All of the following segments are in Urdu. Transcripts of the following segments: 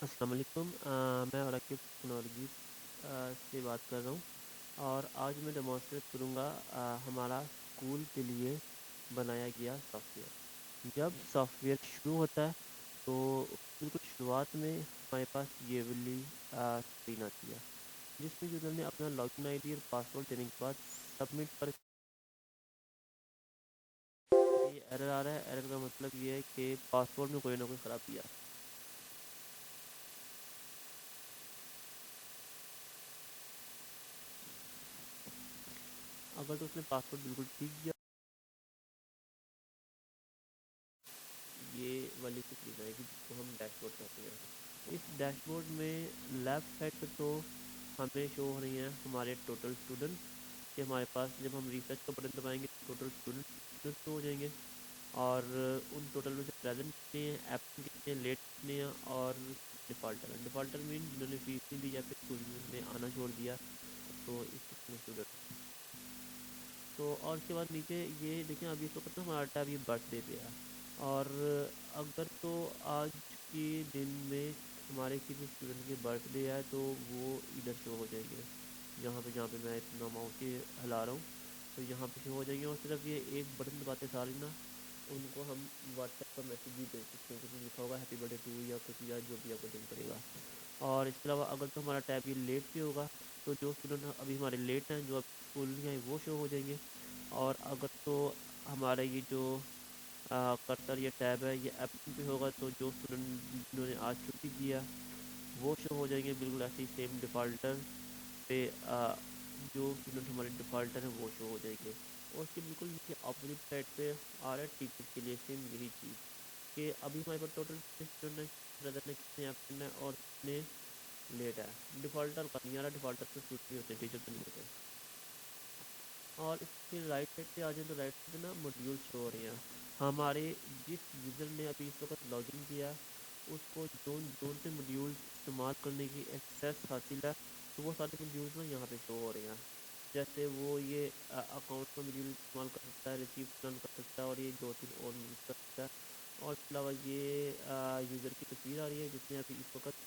السلام علیکم، میں عراقب ٹیکنالوجی سے بات کر رہا ہوں اور آج میں ڈیمانسٹریٹ کروں گا ہمارا اسکول کے لیے بنایا گیا سافٹ ویئر۔ جب سافٹ ویئر شروع ہوتا ہے تو بالکل شروعات میں ہمارے پاس یہ والی اسکرین آتی ہے جس میں یوزر نے اپنا لاگن آئی ڈی اور پاسورڈ دینے کے بعد سبمٹ پر یہ ایرر آ رہا ہے۔ ایرر کا مطلب یہ ہے کہ پاسورڈ میں کوئی نہ کوئی خرابی ہے۔ اگر تو اس نے پاسورڈ بالکل ٹھیک کیا، یہ والی سکرین آئے گی جس کو ہم ڈیش بورڈ کہتے ہیں۔ اس ڈیش بورڈ میں لیفٹ سائڈ پہ تو ہمیں شو ہو رہی ہیں ہمارے ٹوٹل اسٹوڈنٹ کہ ہمارے پاس جب ہم ریفریش کا بٹن دبائیں گے تو ٹوٹل اسٹوڈنٹ شو ہو جائیں گے، اور ان ٹوٹل میں سے پریزنٹ کتنے ہیں، ایبسنٹ کتنے ہیں، لیٹ کتنے ہیں اور ڈیفالٹر ہیں۔ ڈیفالٹر مین جنہوں نے فیس نہیں دی یا پھر اسکول میں آنا چھوڑ دیا، تو اس قسم کے اسٹوڈنٹ۔ تو اور اس کے بعد نیچے یہ دیکھیں، ابھی اس وقت نا ہمارا ٹیب یہ برتھ ڈے پہ ہے، اور اگر تو آج کے دن میں ہمارے کسی اسٹوڈنٹ کے برتھ ڈے ہے تو وہ ادھر شو ہو جائیں گے، جہاں پہ میں اپنا ماؤس سے ہلا رہا ہوں تو یہاں پہ شو ہو جائیں گے، اور صرف یہ ایک بٹن دباتے سارے نا ان کو ہم واٹس ایپ پر میسیج بھی بھیج سکتے ہیں، جس میں لکھا ہوگا ہیپی برتھ ڈے ٹو یا کچھ یا جو بھی آپ کو دن پڑے گا۔ اور اس کے علاوہ اگر تو ہمارا ٹیب یہ لیٹ پہ ہوگا تو جو اسٹوڈنٹ ابھی ہمارے لیٹ ہیں، جو اب اسکول نہیں آئے، وہ شو ہو جائیں گے۔ اور اگر تو ہمارا یہ جو کرسر یا ٹیب ہے یہ ایبسنٹ پہ ہوگا تو جو اسٹوڈنٹ جنہوں نے آج چھٹی کیا وہ شو ہو جائیں گے بالکل ایسے ہی سیم ڈیفالٹر پہ۔ جو اسٹوڈنٹ ہمارے ڈیفالٹر ہیں وہ شو ہو جائیں گے، اور اس کے بالکل نیچے اپوزٹ سائڈ پہ آ رہا ہے ٹیچر کے لیے سیم یہی چیز کہ ابھی ہمارے پاس ٹوٹل اسٹوڈنٹ ہیں، برادر نے کتنے ایبسنٹ ہیں اور کتنے لیٹ ہے۔ ڈیفالٹر کا نہیں آ رہا، ڈیفالٹر تو اسٹوڈنٹ ہی ہوتے ہیں، ٹیچر تو نہیں ہوتے۔ اور اس کے رائٹ سائڈ پہ آ جائیں تو رائٹ سائڈ پہ نا ماڈیول شو ہو رہے ہیں ہمارے۔ جس یوزر نے ابھی اس وقت لاگ ان کیا اس کو جون سے ماڈیول استعمال کرنے کی ایکسیس حاصل ہے، تو وہ سارے ماڈیولز نا یہاں پہ شو ہو رہے ہیں۔ جیسے وہ یہ اکاؤنٹ کا ماڈیول استعمال کر سکتا ہے، ریسیپٹ رن کر سکتا ہے، اور یہ دو تین اور ماڈیول کر سکتا ہے۔ اور اس کے علاوہ یہ یوزر کی تصویر آ رہی ہے جس نے ابھی اس وقت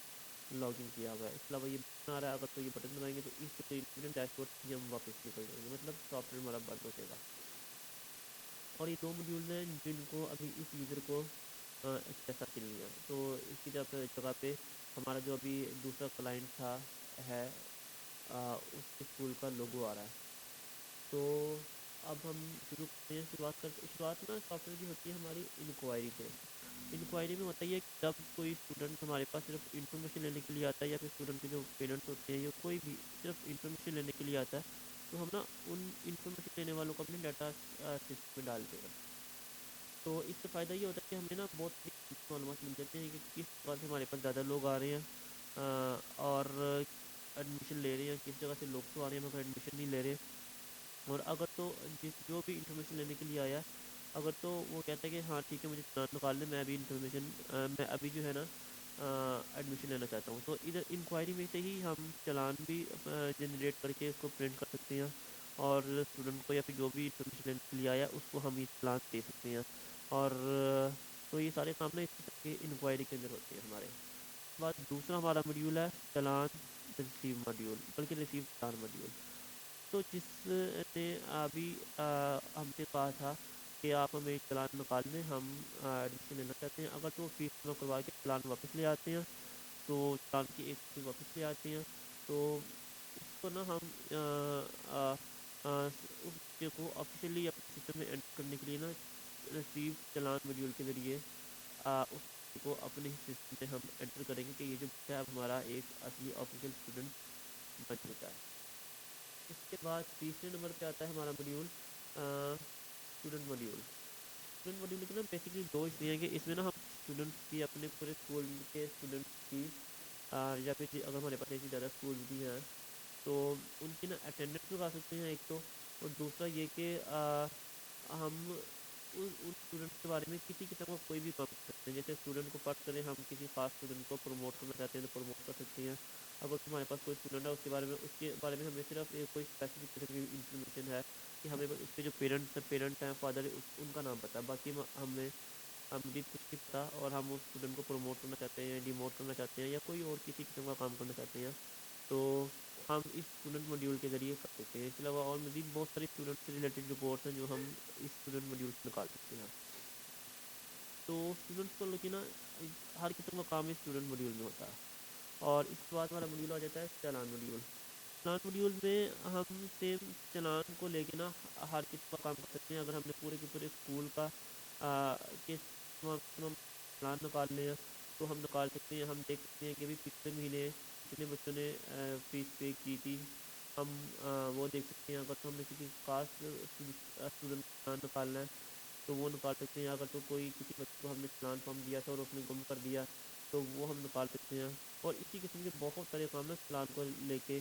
لاگ ان کیا ہوا ہے۔ اس کے علاوہ یہ بٹن آ رہا ہے، اگر تو یہ بٹن دبائیں گے تو اس ڈیش بورڈ سے ہم واپس نکل جائیں گے، مطلب سافٹ ویئر ہمارا بند ہو جائے گا۔ اور یہ دو ماڈیولز ہیں جن کو ابھی اس یوزر کو ایکسیس حاصل نہیں ہے، تو اس کی جگہ پہ ہمارا جو ابھی دوسرا کلائنٹ تھا ہے اس اسکول کا لوگو آ رہا ہے۔ تو اب ہم شروع کرتے ہیں، شروعات نا سافٹ ویئر کی ہوتی ہے ہماری انکوائری سے۔ انکوائری میں ہوتا ہی ہے کہ جب کوئی اسٹوڈنٹ ہمارے پاس صرف انفارمیشن لینے کے لیے آتا ہے، یا پھر اسٹوڈنٹ کے جو پیرنٹس ہوتے ہیں یا کوئی بھی صرف انفارمیشن لینے کے لیے آتا ہے، تو ہم نا ان انفارمیشن لینے والوں کو اپنے ڈاٹا سسٹم میں ڈالتے ہیں۔ تو اس سے فائدہ یہ ہوتا ہے کہ ہمیں نا بہت سی معلومات مل جاتی ہیں کہ کس جگہ سے ہمارے پاس زیادہ لوگ آ رہے ہیں اور ایڈمیشن لے رہے ہیں، کس جگہ سے لوگ تو آ رہے ہیں مگر ایڈمیشن نہیں لے رہے۔ اور اگر تو جو بھی انفارمیشن لینے کے لیے آیا ہے، اگر تو وہ کہتا ہے کہ ہاں ٹھیک ہے مجھے چلان نکال دیں، میں ابھی میں ابھی جو ہے نا ایڈمیشن لینا چاہتا ہوں، تو ادھر انکوائری میں سے ہی ہم چلان بھی جنریٹ کر کے اس کو پرنٹ کر سکتے ہیں، اور اسٹوڈنٹ کو یا پھر جو بھی انفارمیشن لینے کے لیے آیا اس کو ہم یہ چلان دے سکتے ہیں۔ اور تو یہ سارے کام نا اس طرح کے انکوائری کے اندر ہوتے ہیں ہمارے۔ اس کے بعد دوسرا ہمارا ماڈیول ہے چلان ریسیو ماڈیول، بلکہ ریسیو چلان ماڈیول۔ تو جس نے ابھی ہم سے کہا تھا کہ آپ ہمیں چلان نکال دیں، ہم ایڈمیشن لینا چاہتے ہیں، اگر تو فیس جمع کروا کے چلان واپس لے آتے ہیں تو چلان کی ایک کاپی واپس لے آتے ہیں، تو اس کو نا ہم اس بچے کو آفیشیلی اپنے سسٹم میں انٹر کرنے کے لیے نا ریسیو چلان ماڈیول کے ذریعے اس بچے کو اپنے ہی سسٹم میں ہم انٹر کریں گے کہ یہ جو بچہ ہے اب ہمارا ایک اصلی آفیشیل اسٹوڈنٹ بن چکا ہے۔ اس کے بعد تیسرے نمبر پہ آتا ہے ہمارا module student module. Student module کے نا بیسکلی دو حصے ہیں کہ اس میں نا ہم اسٹوڈنٹس کی اپنے پورے اسکول کے اسٹوڈنٹس کی یا پھر اگر ہمارے پاس ایسی زیادہ اسکول بھی ہیں تو ان کی نا اٹینڈنس لگا سکتے ہیں ایک تو، اور دوسرا یہ کہ ہم ان اسٹوڈنٹس کے بارے میں کسی قسم کا کوئی بھی کام کر سکتے ہیں۔ جیسے اسٹوڈنٹ کو فرض کریں ہم کسی خاص اسٹوڈنٹ کو پروموٹ کرنا چاہتے ہیں تو پروموٹ کر سکتے ہیں۔ اگر تمہارے پاس کوئی اسٹوڈنٹ ہے اس کے بارے میں ہمیں صرف کوئی اسپیسیفک قسم کی انفارمیشن ہے کہ ہمیں اس کے جو پیرنٹ ہیں فادر ان کا نام پتہ ہے، باقی ہمیں مزید کچھ نہیں پتا اور ہم اس اسٹوڈنٹ کو پروموٹ کرنا چاہتے ہیں، ڈیموٹ کرنا چاہتے ہیں، یا کوئی اور کسی قسم کا کام کرنا چاہتے ہیں، تو ہم اس اسٹوڈنٹ ماڈیول کے ذریعے کر سکتے ہیں۔ اس کے علاوہ اور مزید بہت ساری اسٹوڈنٹ سے ریلیٹڈ رپورٹس ہیں جو ہم اس اسٹوڈنٹ ماڈیول سے نکال سکتے ہیں۔ تو اسٹوڈنٹس کو لیکن ہر قسم کا کام اس اسٹوڈنٹ ماڈیول میں ہوتا ہے۔ اور اس کے بعد ہمارا ماڈیول آ جاتا ہے چالان ماڈیول۔ چالان ماڈیول میں ہم سیم چالان کو لے کے نا ہر قسم کا کام کر سکتے ہیں۔ اگر ہم نے پورے کے پورے اسکول کا تمام چالان نکالنے ہیں تو ہم نکال سکتے ہیں۔ ہم دیکھ سکتے ہیں کہ ابھی پچھلے مہینے کتنے بچوں نے فیس پے کی تھی، ہم وہ دیکھ سکتے ہیں۔ اگر تو ہم نے کسی خاص اسٹوڈنٹ کا نکالنا ہے تو وہ نکال سکتے ہیں۔ اگر تو کوئی کسی بچے کو ہم نے چالان فارم دیا تھا اور اس نے گم کر دیا تو وہ ہم نکال سکتے ہیں۔ اور اسی قسم کے بہت سارے کام ہیں چالان کو لے کے،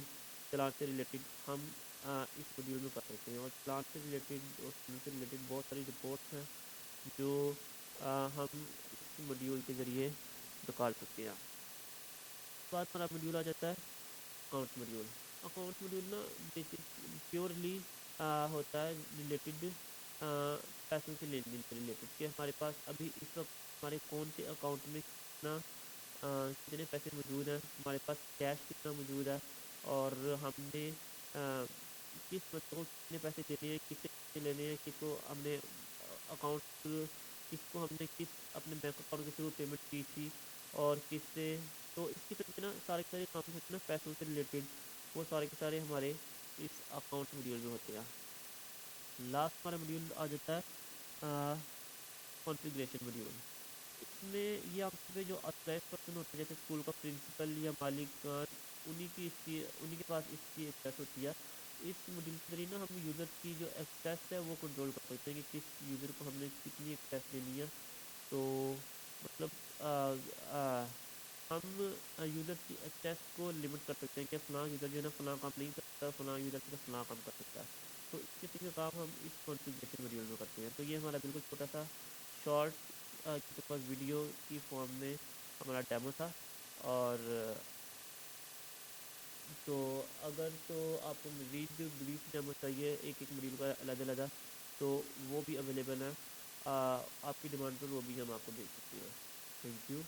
چالان سے ریلیٹڈ ہم اس ماڈیول میں کر سکتے ہیں۔ اور چالان سے ریلیٹڈ اور چالان سے ریلیٹڈ بہت ساری رپورٹس ہیں جو ہم اس ماڈیول کے ذریعے نکال سکتے ہیں۔ اس کے بعد ہمارا ماڈیول آ جاتا ہے اکاؤنٹ ماڈیول۔ اکاؤنٹ ماڈیول نا بیسک پیورلی ہوتا ہے ریلیٹڈ پیسوں کے لین دین سے ریلیٹڈ، کہ ہمارے پاس ابھی اس وقت ہمارے کون سے اکاؤنٹ میں کتنے پیسے موجود ہیں، ہمارے پاس کیش کتنا موجود ہے، اور ہم نے کس بچے کو کتنے پیسے دینے ہیں، کس سے پیسے لینے ہیں، کس کو ہم نے اکاؤنٹ کس کو ہم نے کس اپنے بینک اکاؤنٹ کے تھرو پیمنٹ کی تھی اور کس سے۔ تو اس قسم کے نا سارے کے سارے کام ہوتے ہیں نا پیسوں سے ریلیٹڈ، وہ سارے کے سارے ہمارے اس اکاؤنٹ ماڈیول میں ہوتے ہیں۔ لاسٹ ہمارا ماڈیول آ جاتا ہے کانفیگریشن ماڈیول۔ اس میں یہ آپ پہ جو آتھرائز پرسن ہوتے ہیں جیسے اسکول کا پرنسپل یا مالک، انہی کے پاس اس کی ایکسیس ہوتی ہے۔ اس ماڈیول کے ذریعے نا ہم یوزر کی جو ایکسیس ہے وہ کنٹرول کر سکتے ہیں کہ کس یوزر کو ہم نے کتنی ایکسیس دینی ہے۔ تو مطلب ہم یوزر کی ایکسیس کو لمٹ کر سکتے ہیں کہ فلاں یوزر جو ہے نا فلاں کام نہیں کر سکتا، فلاں یوزر جو ہے فلاں کام کر سکتا ہے۔ تو اس قسم کے کام ہم اس کانفیگریشن ماڈیول میں کرتے ہیں۔ تو یہ ہمارا بالکل چھوٹا سا شارٹ کے پاس ویڈیو کی فارم میں ہمارا ڈیمو تھا۔ اور تو اگر تو آپ کو مزید بریف ڈیمو چاہیے ایک ایک ماڈیول کا علیحدہ علیحدہ تو وہ بھی اویلیبل ہے، آپ کی ڈیمانڈ پر وہ بھی ہم آپ کو دے سکتے ہیں۔ Thank you.